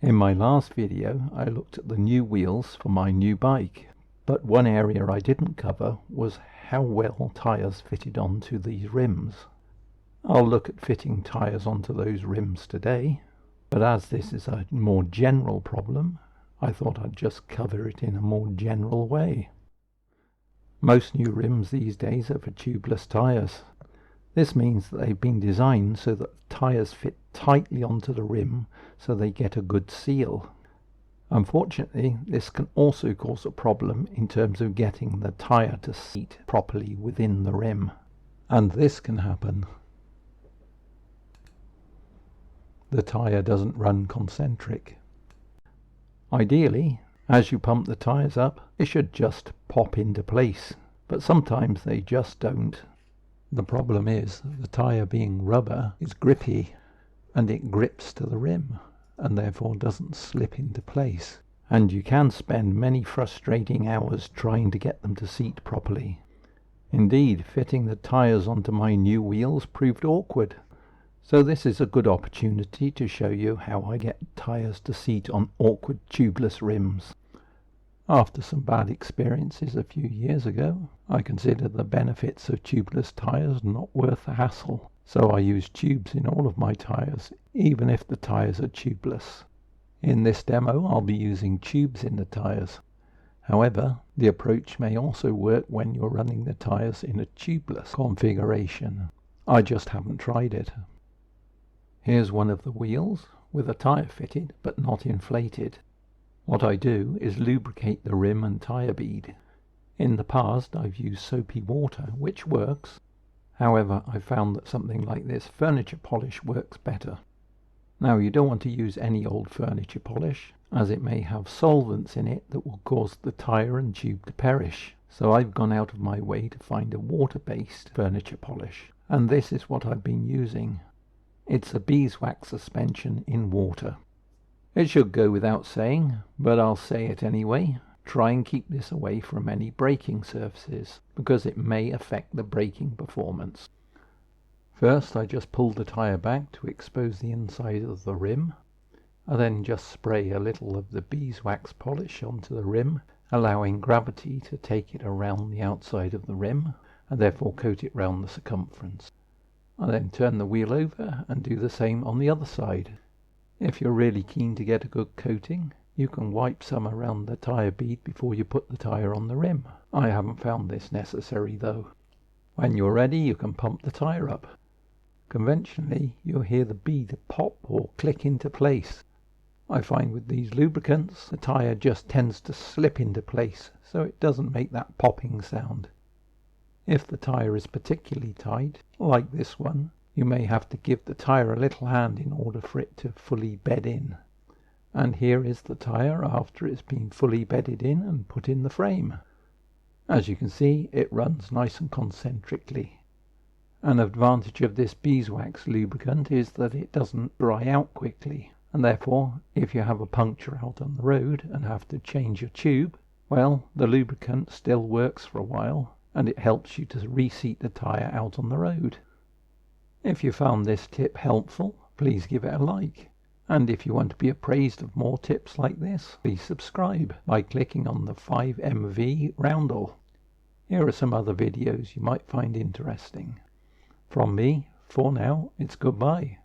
In my last video, I looked at the new wheels for my new bike, but one area I didn't cover was how well tyres fitted onto these rims. I'll look at fitting tyres onto those rims today, but as this is a more general problem, I thought I'd just cover it in a more general way. Most new rims these days are for tubeless tyres. This means that they've been designed so that the tyres fit tightly onto the rim so they get a good seal. Unfortunately, this can also cause a problem in terms of getting the tyre to seat properly within the rim. And this can happen. The tyre doesn't run concentric. Ideally, as you pump the tyres up, it should just pop into place, but sometimes they just don't. The problem is the tyre, being rubber, is grippy and it grips to the rim and therefore doesn't slip into place, and you can spend many frustrating hours trying to get them to seat properly. Indeed, fitting the tyres onto my new wheels proved awkward, so this is a good opportunity to show you how I get tyres to seat on awkward tubeless rims. After some bad experiences a few years ago, I consider the benefits of tubeless tyres not worth the hassle, so I use tubes in all of my tyres, even if the tyres are tubeless. In this demo, I'll be using tubes in the tyres. However, the approach may also work when you're running the tyres in a tubeless configuration. I just haven't tried it. Here's one of the wheels with a tyre fitted but not inflated. What I do is lubricate the rim and tyre bead. In the past I've used soapy water, which works. However, I found that something like this furniture polish works better. Now, you don't want to use any old furniture polish, as it may have solvents in it that will cause the tyre and tube to perish. So I've gone out of my way to find a water-based furniture polish, and this is what I've been using. It's a beeswax suspension in water. It should go without saying, but I'll say it anyway. Try and keep this away from any braking surfaces, because it may affect the braking performance. First, I just pull the tyre back to expose the inside of the rim. I then just spray a little of the beeswax polish onto the rim, allowing gravity to take it around the outside of the rim, and therefore coat it round the circumference. I then turn the wheel over and do the same on the other side. If you're really keen to get a good coating, you can wipe some around the tyre bead before you put the tyre on the rim. I haven't found this necessary though. When you're ready, you can pump the tyre up. Conventionally, you'll hear the bead pop or click into place. I find with these lubricants, the tyre just tends to slip into place, so it doesn't make that popping sound. If the tyre is particularly tight, like this one, you may have to give the tyre a little hand in order for it to fully bed in. And here is the tyre after it's been fully bedded in and put in the frame. As you can see, it runs nice and concentrically. An advantage of this beeswax lubricant is that it doesn't dry out quickly, and therefore if you have a puncture out on the road and have to change your tube, well, the lubricant still works for a while and it helps you to reseat the tyre out on the road. If you found this tip helpful, please give it a like. And if you want to be appraised of more tips like this, please subscribe by clicking on the 5MV roundel. Here are some other videos you might find interesting. From me, for now, it's goodbye.